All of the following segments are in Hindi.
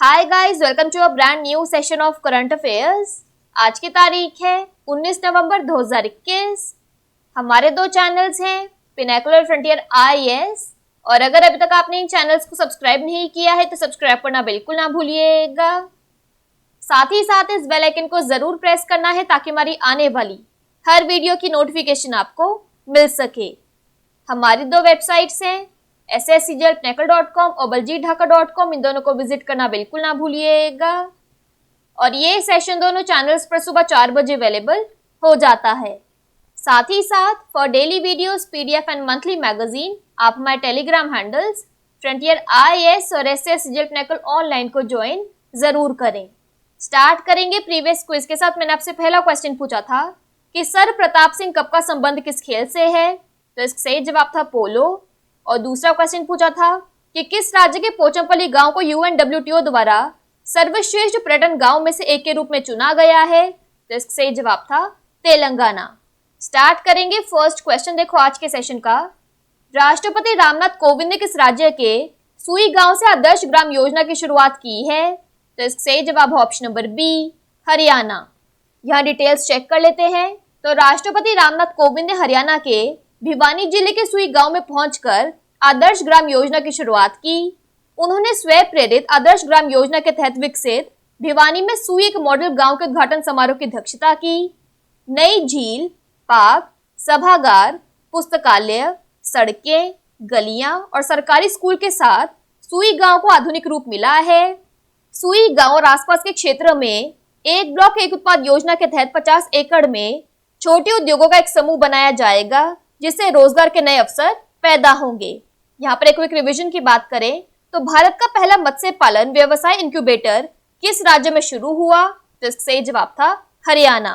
Hi guys, welcome to a brand new session of current affairs. आज की तारीख है 19 नवंबर 2021। हमारे दो चैनल्स हैं, पिनेकुलर फ्रंटियर आईएएस, और अगर अभी तक आपने इन चैनल्स को सब्सक्राइब नहीं किया है तो सब्सक्राइब करना बिल्कुल ना भूलिएगा। साथ ही साथ इस बेल आइकन को जरूर प्रेस करना है ताकि हमारी आने वाली हर वीडियो की नोटिफिकेशन आपको मिल सके। हमारी दो वेबसाइट्स हैं, sscglpinnacle.com और baljeetdhaka.com। इन दोनों को विजिट करना बिल्कुल ना भूलिएगा। और ये सेशन दोनों चैनल्स पर सुबह 4 बजे अवेलेबल हो जाता है। साथ ही साथ for daily videos, PDF and monthly magazine आप हमारे टेलीग्राम हैंडल्स फ्रंटियर आईएएस और SSCGL Pinnacle ऑनलाइन को ज्वाइन जरूर करें। स्टार्ट करेंगे प्रीवियस क्विज के साथ। मैंने आपसे पहला क्वेश्चन पूछा था कि सर प्रताप सिंह कप का संबंध किस खेल से है, तो इसका सही जवाब था पोलो। और दूसरा क्वेश्चन पूछा था कि किस राज्य के पोचमपल्ली गांव को UNWTO द्वारा सर्वश्रेष्ठ पर्यटन गांव में से एक के रूप में चुना गया है, तो इसका सही जवाब था तेलंगाना। स्टार्ट करेंगे फर्स्ट क्वेश्चन। देखो आज के सेशन का, राष्ट्रपति रामनाथ कोविंद ने किस राज्य के सुई गांव से आदर्श ग्राम योजना की शुरुआत की है, तो इसका सही जवाब है ऑप्शन नंबर बी, हरियाणा। यहाँ डिटेल्स चेक कर लेते हैं। तो राष्ट्रपति रामनाथ कोविंद ने हरियाणा के भिवानी जिले के सुई गांव में पहुंचकर आदर्श ग्राम योजना की शुरुआत की। उन्होंने स्वयं प्रेरित आदर्श ग्राम योजना के तहत विकसित भिवानी में सुई एक मॉडल गांव के उद्घाटन समारोह की अध्यक्षता की। नई झील, पार्क, सभागार, पुस्तकालय, सड़कें, गलियां और सरकारी स्कूल के साथ सुई गांव को आधुनिक रूप मिला है। सुई गांव और आसपास के क्षेत्र में एक ब्लॉक एक उत्पाद योजना के तहत 50 एकड़ में छोटे उद्योगों का एक समूह बनाया जाएगा, जिससे रोजगार के नए अवसर पैदा होंगे। यहाँ पर एक क्विक रिवीजन की बात करें तो भारत का पहला मत्स्य पालन व्यवसाय इंक्यूबेटर किस राज्य में शुरू हुआ, तो इसका सही जवाब था हरियाणा।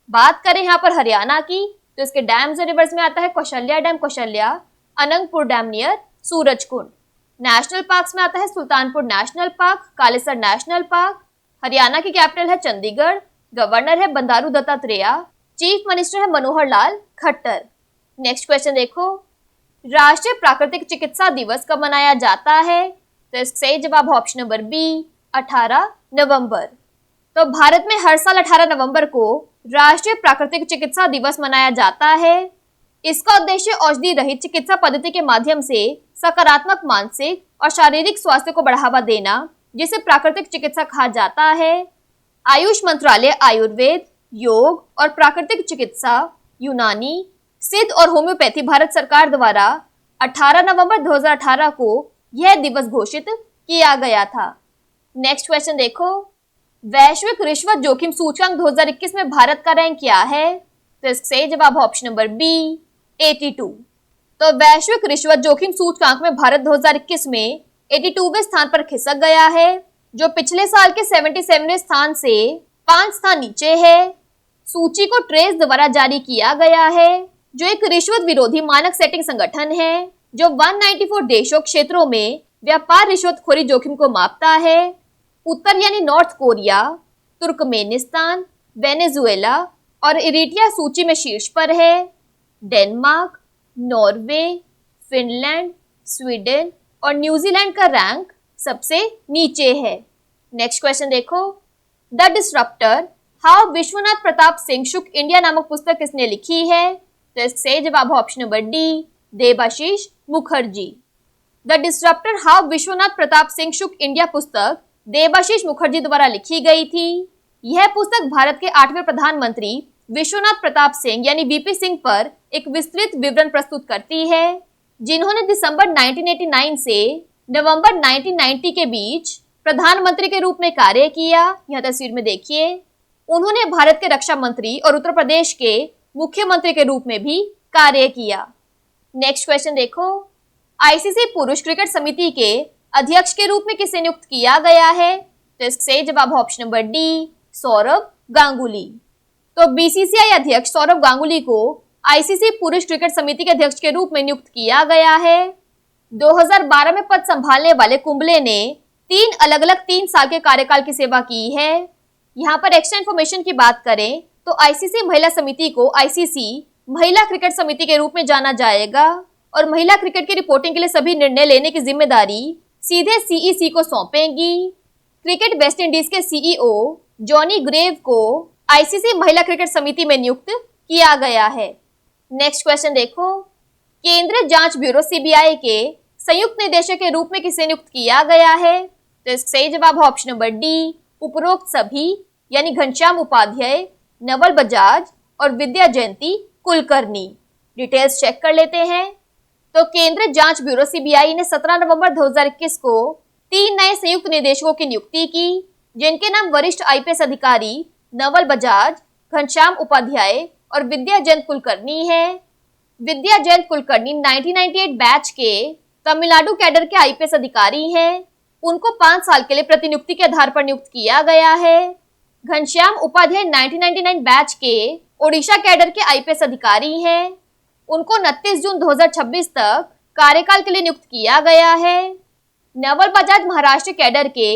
बात करें यहाँ पर हरियाणा की तो इसके डैम्स और रिवर्स में आता है Kaushalya dam Kaushalya, Anangpur dam near Surajkund. National parks में आता है Sultanpur national park, Kalesar national park. Haryana की कैपिटल है चंडीगढ़, गवर्नर है बंडारू दत्तात्रेय, चीफ मिनिस्टर है मनोहर लाल खट्टर। नेक्स्ट क्वेश्चन देखो, राष्ट्रीय प्राकृतिक चिकित्सा दिवस कब मनाया जाता है, तो इसका सही जवाब ऑप्शन नंबर बी, 18 नवंबर। तो भारत में हर साल 18 नवंबर को राष्ट्रीय प्राकृतिक चिकित्सा दिवस मनाया जाता है। इसका उद्देश्य औषधि रहित चिकित्सा पद्धति के माध्यम से सकारात्मक मानसिक और शारीरिक स्वास्थ्य को बढ़ावा देना, जिसे प्राकृतिक चिकित्सा कहा जाता है। आयुष मंत्रालय आयुर्वेद, योग और प्राकृतिक चिकित्सा, यूनानी, सिद्ध और होम्योपैथी भारत सरकार द्वारा 18 नवंबर 2018 को यह दिवस घोषित किया गया था। नेक्स्ट क्वेश्चन देखो, वैश्विक रिश्वत जोखिम सूचकांक 2021 में भारत का रैंक क्या है, तो इसका सही जवाब ऑप्शन नंबर बी, 82। तो वैश्विक रिश्वत जोखिम सूचकांक में भारत 2021 में 82वें स्थान पर खिसक गया है, जो पिछले साल के 77वें स्थान से 5 स्थान नीचे है। सूची को ट्रेस द्वारा जारी किया गया है, जो एक रिश्वत विरोधी मानक सेटिंग संगठन है, जो 194 देशों क्षेत्रों में व्यापार रिश्वतखोरी जोखिम को मापता है। उत्तर यानी नॉर्थ कोरिया, तुर्कमेनिस्तान, वेनेजुएला और इरिट्रिया सूची में शीर्ष पर है। डेनमार्क, नॉर्वे, फिनलैंड, स्वीडन और न्यूजीलैंड का रैंक सबसे नीचे है। नेक्स्ट क्वेश्चन देखो, the disrupter how Vishwanath Pratap Singh shook India नामक पुस्तक किसने लिखी है, तो इसका सही जवाब option number D, Debashish Mukherjee. The disrupter how Vishwanath Pratap Singh shook India पुस्तक देबाशीष मुखर्जी द्वारा लिखी गई थी। यह पुस्तक भारत के 8वें प्रधानमंत्री विश्वनाथ प्रताप सिंह यानी वीपी सिंह पर एक विस्तृत विवरण प्रस्तुत करती है, जिन्होंने दिसंबर 1989 से नवंबर 1990 के बीच प्रधानमंत्री के रूप में कार्य किया। यह तस्वीर में देखिए, उन्होंने भारत के रक्षा मंत्री और उत्तर प्रदेश के मुख्यमंत्री के रूप में भी कार्य किया। नेक्स्ट क्वेश्चन देखो, आईसीसी पुरुष क्रिकेट समिति के अध्यक्ष के रूप में किसे नियुक्त किया गया है, तो इसका सही जवाब option number D, Sourav Ganguly. तो बीसीसीआई अध्यक्ष सौरव गांगुली को आईसीसी पुरुष क्रिकेट समिति के अध्यक्ष के रूप में नियुक्त किया गया है। 2012 में पद संभालने वाले कुंबले ने 3 अलग अलग 3 साल के कार्यकाल की सेवा की है। यहाँ पर एक्स्ट्रा इन्फॉर्मेशन की बात करें तो आईसीसी महिला समिति को आईसीसी महिला क्रिकेट समिति के रूप में जाना जाएगा और महिला क्रिकेट की रिपोर्टिंग के लिए सभी निर्णय लेने की जिम्मेदारी सीधे सीईसी को सौंपेंगी। क्रिकेट वेस्ट इंडीज के सीईओ जॉनी ग्रेव को आईसीसी महिला क्रिकेट समिति में नियुक्त किया गया है। नेक्स्ट क्वेश्चन देखो, केंद्रीय जांच ब्यूरो सीबीआई के संयुक्त निदेशक के रूप में किसे नियुक्त किया गया है? तो इसका सही जवाब है ऑप्शन नंबर डी, उपरोक्त सभी, यानी घनश्याम उपाध्याय, नवल बजाज और विद्या जयंती कुलकर्णी। डिटेल्स चेक कर लेते हैं। तो केंद्रीय जांच ब्यूरो सीबीआई ने 17 नवंबर 2021 को 3 नए संयुक्त निदेशकों की नियुक्ति की, जिनके नाम वरिष्ठ आईपीएस अधिकारी नवल बजाज, घनश्याम उपाध्याय और विद्या जयंत कुलकर्णी है। विद्या जयंत कुलकर्णी 1998 बैच के तमिलनाडु कैडर के आईपीएस अधिकारी हैं। उनको 5 साल के लिए प्रतिनियुक्ति के आधार पर नियुक्त किया गया है। घनश्याम उपाध्याय 1999 बैच के ओडिशा कैडर के आईपीएस अधिकारी हैं। उनको 29 जून 2026 तक कार्यकाल के लिए नियुक्त किया गया है। नवल बजाज महाराष्ट्र कैडर के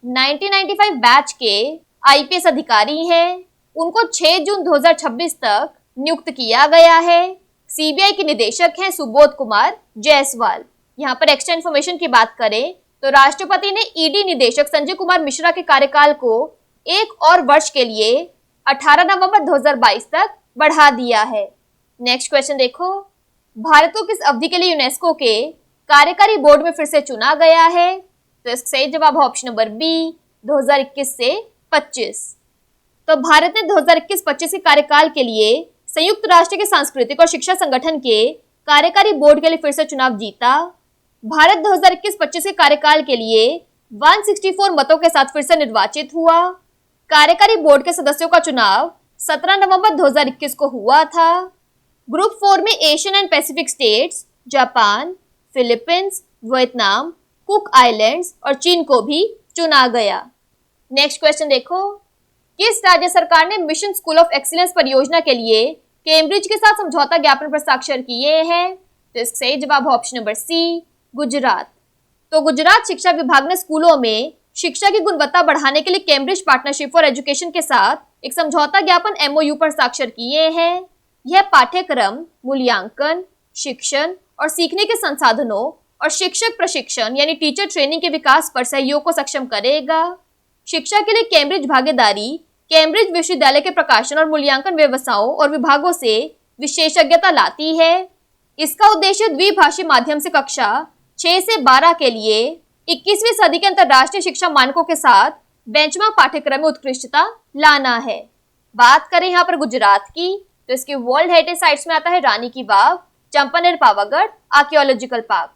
1995 बैच के आईपीएस अधिकारी हैं। उनको 6 जून 2026 तक नियुक्त किया गया है। सीबीआई के निदेशक हैं सुबोध कुमार जायसवाल। यहाँ पर एक्स्ट्रा इन्फॉर्मेशन की बात करें तो राष्ट्रपति ने ईडी निदेशक संजय कुमार मिश्रा के कार्यकाल को 1 और वर्ष के लिए 18 नवंबर 2022 तक बढ़ा दिया है। नेक्स्ट क्वेश्चन देखो, भारत को किस अवधि के लिए यूनेस्को के कार्यकारी बोर्ड में फिर से चुना गया है? तो इसका सही जवाब है ऑप्शन नंबर बी, 2021 से 25। तो भारत ने 2021-25 के कार्यकाल के लिए संयुक्त राष्ट्र के सांस्कृतिक और शिक्षा संगठन के कार्यकारी बोर्ड के लिए फिर से चुनाव जीता। भारत 2021-25 के कार्यकाल के लिए 164 मतों के साथ फिर से निर्वाचित हुआ। कार्यकारी बोर्ड के सदस्यों का चुनाव 17 नवंबर 2021 को हुआ था। ग्रुप 4 में Asian and Pacific states, Japan, Philippines, Vietnam, cook islands और चीन को भी चुना गया। नेक्स्ट क्वेश्चन देखो, किस राज्य सरकार ने मिशन स्कूल ऑफ एक्सीलेंस परियोजना के लिए कैम्ब्रिज के साथ समझौता ज्ञापन पर हस्ताक्षर किए हैं? तो इसका सही जवाब है ऑप्शन नंबर सी, गुजरात। तो गुजरात शिक्षा विभाग ने स्कूलों में शिक्षा की गुणवत्ता बढ़ाने के लिए कैम्ब्रिज पार्टनरशिप फॉर एजुकेशन के साथ एक समझौता ज्ञापन एमओयू पर हस्ताक्षर किए हैं। यह पाठ्यक्रम, मूल्यांकन, शिक्षण और सीखने के संसाधनों और शिक्षक प्रशिक्षण यानी टीचर ट्रेनिंग के विकास पर सहयोग को सक्षम करेगा। शिक्षा के लिए कैम्ब्रिज भागीदारी कैम्ब्रिज विश्वविद्यालय के प्रकाशन और मूल्यांकन व्यवसायों और विभागों से विशेषज्ञता लाती है। इसका उद्देश्य द्विभाषी माध्यम से कक्षा 6 से 12 के लिए 21वीं सदी के अंतर्राष्ट्रीय शिक्षा मानकों के साथ बेंचमार्क पाठ्यक्रम में उत्कृष्टता लाना है। बात करें यहाँ पर गुजरात की, तो इसके वर्ल्ड हेरिटेज साइट्स में आता है रानी की Vav, Champaner Pavagadh archaeological park.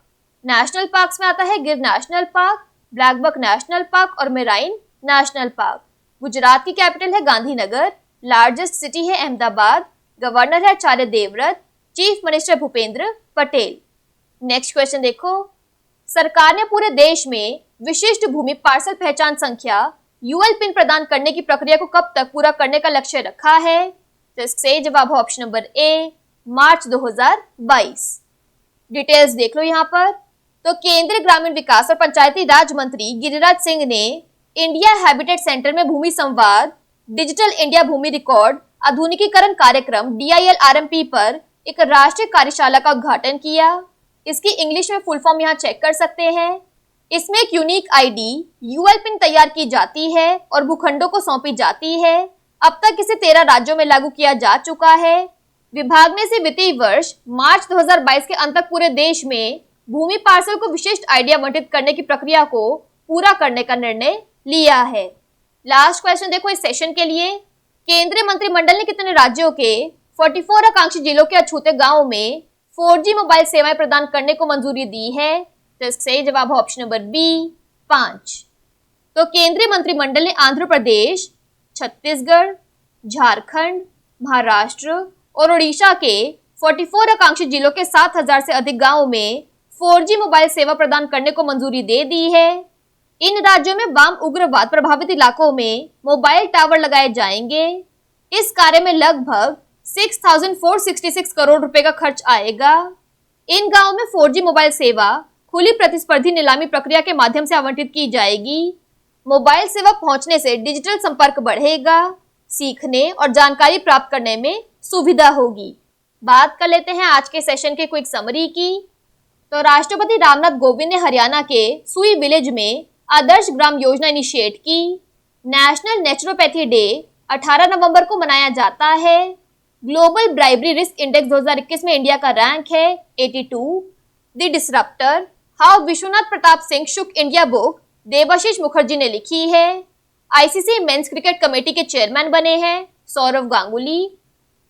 National parks में आता है Gir national park, blackbuck national park और मेराइन नेशनल पार्क। गुजरात की कैपिटल है गांधीनगर, लार्जेस्ट सिटी है अहमदाबाद, गवर्नर है Acharya Devvrat, chief minister Bhupendra Patel. Next question देखो, सरकार ने पूरे देश में विशिष्ट भूमि पार्सल पहचान संख्या यूएल पिन प्रदान करने की प्रक्रिया को कब तक पूरा करने का लक्ष्य रखा है? तो इसका सही जवाब है option number A, March 2022। Details देख लो यहाँ पर। तो केंद्रीय ग्रामीण विकास और पंचायती राज मंत्री गिरिराज सिंह ने इंडिया हैबिटेट सेंटर में भूमि संवाद, डिजिटल इंडिया भूमि रिकॉर्ड आधुनिकीकरण कार्यक्रम DILRMP पर एक राष्ट्रीय कार्यशाला का उद्घाटन किया। इसकी इंग्लिश में फुल फॉर्म यहाँ चेक कर सकते हैं। इसमें एक यूनिक आईडी यूएल पिन तैयार की जाती है और भूखंडों को सौंपी जाती है। अब तक इसे 13 राज्यों में लागू किया जा चुका है। विभाग ने इसे वित्तीय वर्ष मार्च 2022 के अंत तक पूरे देश में भूमि पार्सल को विशिष्ट आइडिया आवंटित करने की प्रक्रिया को पूरा करने का निर्णय लिया है। लास्ट क्वेश्चन देखो इस सेशन के लिए, केंद्रीय मंत्रिमंडल ने कितने राज्यों के 44 आकांक्षी जिलों के अछूते गांवों में 4G मोबाइल सेवाएं प्रदान करने को मंजूरी दी है? तो इसका सही जवाब है ऑप्शन नंबर बी, 5। तो केंद्रीय मंत्रिमंडल ने आंध्र प्रदेश, छत्तीसगढ़, झारखंड, महाराष्ट्र और ओडिशा के 44 आकांक्षी जिलों के 7,000 से अधिक गांवों में 4G मोबाइल सेवा प्रदान करने को मंजूरी दे दी है। इन राज्यों में वाम उग्रवाद प्रभावित इलाकों में मोबाइल टावर लगाए जाएंगे। इस कार्य में लगभग 6,466 करोड़ रुपए का खर्च आएगा। इन गांवों में 4G मोबाइल सेवा खुली प्रतिस्पर्धी नीलामी प्रक्रिया के माध्यम से आवंटित की जाएगी। मोबाइल सेवा पहुंचने से डिजिटल संपर्क बढ़ेगा, सीखने और जानकारी प्राप्त करने में सुविधा होगी। बात कर लेते हैं आज के सेशन के क्विक समरी की। तो राष्ट्रपति रामनाथ कोविंद ने हरियाणा के सुई विलेज में आदर्श ग्राम योजना इनिशिएट की। नेशनल नेचुरोपैथी डे 18 नवंबर को मनाया जाता है। ग्लोबल ब्राइबरी रिस्क इंडेक्स 2021 में इंडिया का रैंक है 82। The disrupter, how Vishwanath Pratap Singh shook India book Debashish Mukherjee ने लिखी है। आईसीसी मेंस क्रिकेट कमेटी के चेयरमैन बने हैं सौरव गांगुली।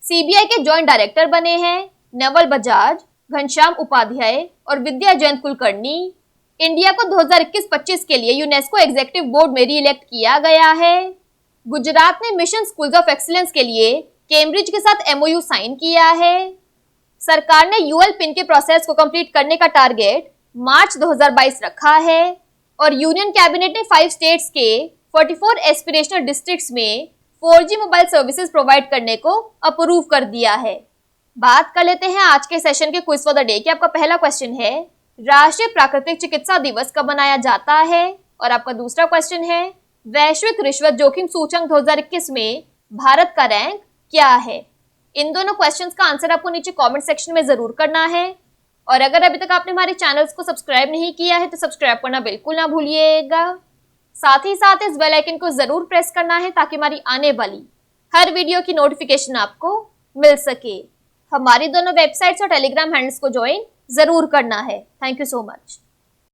सीबीआई के जॉइंट डायरेक्टर बने हैं नवल बजाज, घनश्याम उपाध्याय और विद्या जयंत कुलकर्णी। इंडिया को 2021-25 के लिए यूनेस्को एग्जीक्यूटिव बोर्ड में री-इलेक्ट किया गया है। गुजरात ने मिशन स्कूल्स ऑफ एक्सीलेंस के लिए कैम्ब्रिज के साथ एमओयू साइन किया है। सरकार ने यूएल पिन के प्रोसेस को कंप्लीट करने का टारगेट मार्च 2022 रखा है। और यूनियन कैबिनेट ने 5 स्टेट्स के 44 एस्पिरेशनल डिस्ट्रिक्ट्स में 4G मोबाइल सर्विसेज प्रोवाइड करने को अप्रूव कर दिया है। बात कर लेते हैं आज के सेशन के क्विज फॉर द डे की। आपका पहला क्वेश्चन है, राष्ट्रीय प्राकृतिक चिकित्सा दिवस कब मनाया जाता है? और आपका दूसरा क्वेश्चन है, वैश्विक रिश्वत जोखिम सूचकांक 2021 में भारत का रैंक क्या है? इन दोनों क्वेश्चंस का आंसर आपको नीचे कमेंट सेक्शन में जरूर करना है। और अगर अभी तक आपने हमारे चैनल्स को सब्सक्राइब नहीं किया है तो सब्सक्राइब करना बिल्कुल ना भूलिएगा। साथ ही साथ इस बेल आइकन को जरूर प्रेस करना है ताकि हमारी आने वाली हर वीडियो की नोटिफिकेशन आपको मिल सके। हमारी दोनों वेबसाइट्स और टेलीग्राम हैंडल्स को ज्वाइन जरूर करना है। Thank you so much.